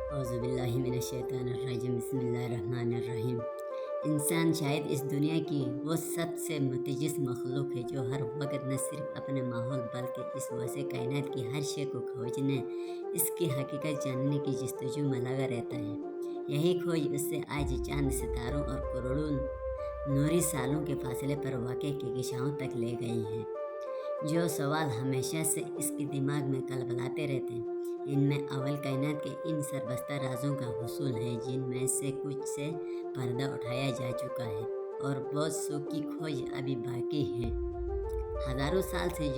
اعوذ باللہ من الشیطان الرجیم بسم اللہ الرحمن الرحیم۔ انسان شاید اس دنیا کی وہ سب سے متجس مخلوق ہے جو ہر وقت نہ صرف اپنے ماحول بلکہ اس وسیع کائنات کی ہر شے کو کھوجنے، اس کی حقیقت جاننے کی جستجو میں لگا رہتا ہے۔ یہی کھوج اس سے آج چاند، ستاروں اور کروڑوں نوری سالوں کے فاصلے پر واقع کہکشاؤں تک لے گئی ہے۔ جو سوال ہمیشہ سے اس کے دماغ میں کلبلاتے رہتے ہیں، ان میں اول کائنات کے ان سربستہ رازوں کا حصول ہے جن میں سے کچھ سے پردہ اٹھایا جا چکا ہے اور بہت سو کی کھوج ابھی باقی ہے۔ ہزاروں سال سے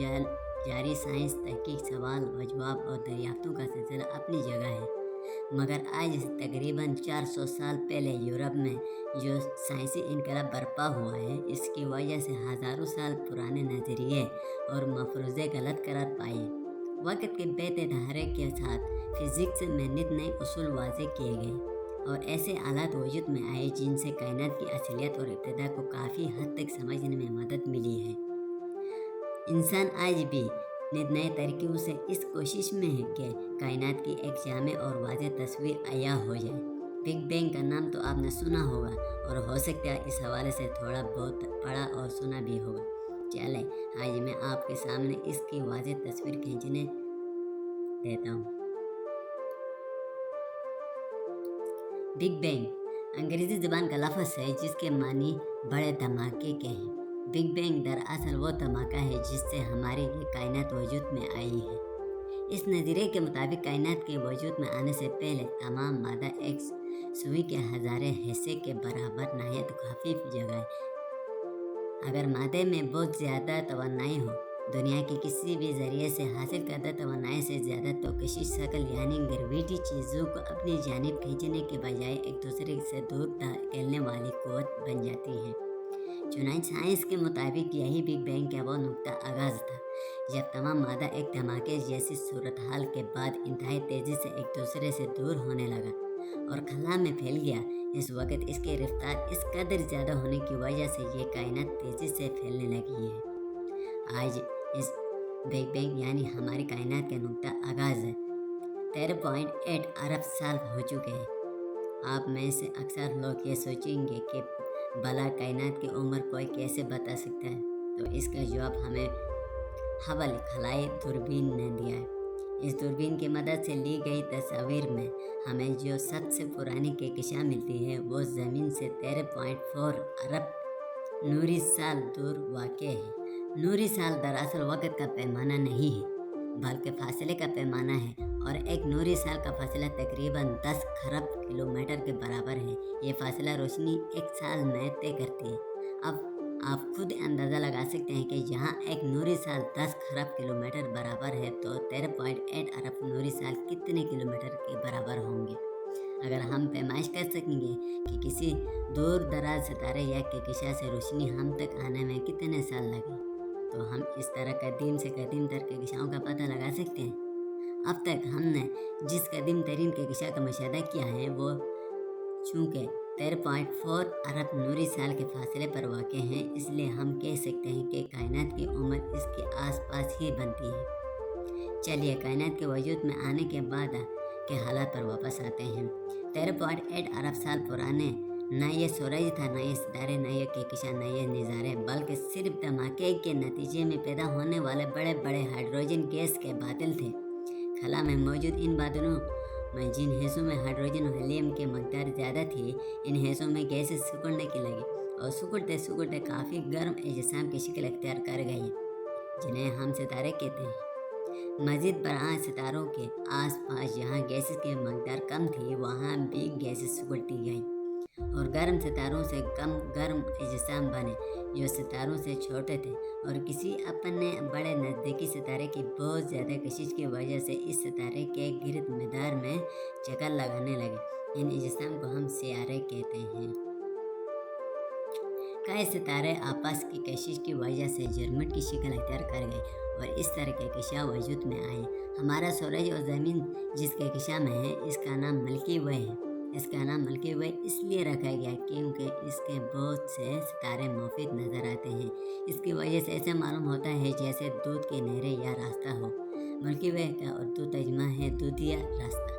جاری سائنس تحقیق، سوال و جواب اور دریافتوں کا سلسلہ اپنی جگہ ہے، مگر آج سے تقریباً 400 سال پہلے یورپ میں جو سائنسی انقلاب برپا ہوا ہے، اس کی وجہ سے ہزاروں سال پرانے نظریے اور مفروضے غلط قرار پائے۔ وقت کے بیتے دہاڑے کے ساتھ فزکس میں نت نئے اصول واضح کیے گئے اور ایسے آلات وجود میں آئے جن سے کائنات کی اصلیت اور ابتدا کو کافی حد تک سمجھنے میں مدد ملی ہے۔ انسان آج بھی نت نئے طریقوں سے اس کوشش میں ہے کہ کائنات کی ایک جامع اور واضح تصویر عیاں ہو جائے۔ بگ بینگ کا نام تو آپ نے سنا ہوگا اور ہو سکتا ہے اس حوالے سے تھوڑا بہت پڑھا اور سنا بھی ہوگا۔ چلیں آج میں آپ کے سامنے اس کی واضح تصویر کھینچنے دیتا ہوں۔ بگ بینگ انگریزی زبان کا لفظ ہے جس کے معنی بڑے دھماکے کے ہیں۔ بگ بینگ دراصل وہ دھماکہ ہے جس سے ہماری یہ کائنات وجود میں آئی ہے۔ اس نظریے کے مطابق کائنات کے وجود میں آنے سے پہلے تمام مادہ ایک سوئی کے ہزارے حصے کے برابر نہایت خفیف جگہ۔ اگر مادے میں بہت زیادہ توانائی ہو، دنیا کے کسی بھی ذریعے سے حاصل کردہ توانائی سے زیادہ، تو کشش شکل یعنی گریویٹی چیزوں کو اپنی جانب کھینچنے کے بجائے ایک دوسرے سے دور دھکیلنے والی قوت بن جاتی ہے۔ چنانچہ سائنس کے مطابق یہی بگ بینگ کا وہ نقطہ آغاز تھا جب تمام مادہ ایک دھماکے جیسی صورتحال کے بعد انتہائی تیزی سے ایک دوسرے سے دور ہونے لگا اور خلا میں پھیل گیا۔ اس وقت اس کی رفتار اس قدر زیادہ ہونے کی وجہ سے یہ کائنات تیزی سے پھیلنے لگی ہے۔ آج اس بگ بینگ یعنی ہماری کائنات کا نقطہ آغاز ہے 13.8 ارب سال ہو چکے ہیں۔ آپ میں سے اکثر لوگ یہ سوچیں گے کہ بھلا کائنات کی عمر کوئی کیسے بتا سکتا ہے؟ تو اس کا جواب ہمیں ہبل خلائی دوربین نے دیا ہے۔ اس دوربین کی مدد سے لی گئی تصاویر میں ہمیں جو سب سے پرانی کہکشاں ملتی ہے وہ زمین سے 13.4 ارب نوری سال دور واقع ہے۔ نوری سال دراصل وقت کا پیمانہ نہیں ہے بلکہ فاصلے کا پیمانہ ہے، اور ایک نوری سال کا فاصلہ تقریباً 10 خرب کلومیٹر کے برابر ہے۔ یہ فاصلہ روشنی ایک سال میں طے کرتی ہے۔ اب آپ خود اندازہ لگا سکتے ہیں کہ جہاں ایک نوری سال 10 خرب کلومیٹر برابر ہے تو 13.8 ارب نوری سال کتنے کلومیٹر کے برابر ہوں گے۔ اگر ہم پیمائش کر سکیں گے کہ کسی دور دراز ستارے یا کہکشاں سے روشنی ہم تک آنے میں کتنے سال لگے، تو ہم اس طرح قدیم سے قدیم تر کہکشاؤں کا پتہ لگا سکتے ہیں۔ اب تک ہم نے جس قدیم ترین کہکشاں کا مشاہدہ کیا ہے وہ چونکہ 13.4 ارب نوری سال کے فاصلے پر واقع ہیں، اس لیے ہم کہہ سکتے ہیں کہ کائنات کی عمر اس کے آس پاس ہی بنتی ہے۔ چلیے کائنات کے وجود میں آنے کے بعد کے حالات پر واپس آتے ہیں۔ 13.8 ارب سال پرانے نہ یہ سورج تھا، نہ یہ ستارے، نہ یہ کہکشاں، نہ یہ نظارے، بلکہ صرف دھماکے کے نتیجے میں پیدا ہونے والے بڑے بڑے ہائیڈروجن گیس کے بادل تھے۔ خلا میں موجود ان بادلوں میں جن حصوں میں ہائیڈروجن اور ہیلیم کی مقدار زیادہ تھی، ان حصوں میں گیسیں سکڑنے کی لگی اور سکڑتے سکڑتے کافی گرم اجسام کی شکل اختیار کر گئی جنہیں ہم ستارے کہتے ہیں۔ مزید برآں ستاروں کے آس پاس جہاں گیسز کی مقدار کم تھی وہاں بھی گیسز سکڑتی گئیں اور گرم ستاروں سے کم گرم اجسام بنے جو ستاروں سے چھوٹے تھے اور کسی اپنے بڑے نزدیکی ستارے کی بہت زیادہ کشش کی وجہ سے اس ستارے کے گرد مدار میں چکر لگانے لگے۔ ان اجسام کو ہم سیارے کہتے ہیں۔ کئی ستارے آپس کی کشش کی وجہ سے جرمٹ کی شکل اختیار کر گئے اور اس طرح کہکشاں وجود میں آئے۔ ہمارا سورج اور زمین جس کہکشاں میں ہے اس کا نام ملکی وے ہے۔ اس کا نام ملکی وے اس لیے رکھا گیا کیونکہ اس کے بہت سے ستارے مفید نظر آتے ہیں۔ اس کی وجہ سے ایسا معلوم ہوتا ہے جیسے دودھ کی نہریں یا راستہ ہو۔ ملکی وے کا اردو ترجمہ ہے دودھیا راستہ۔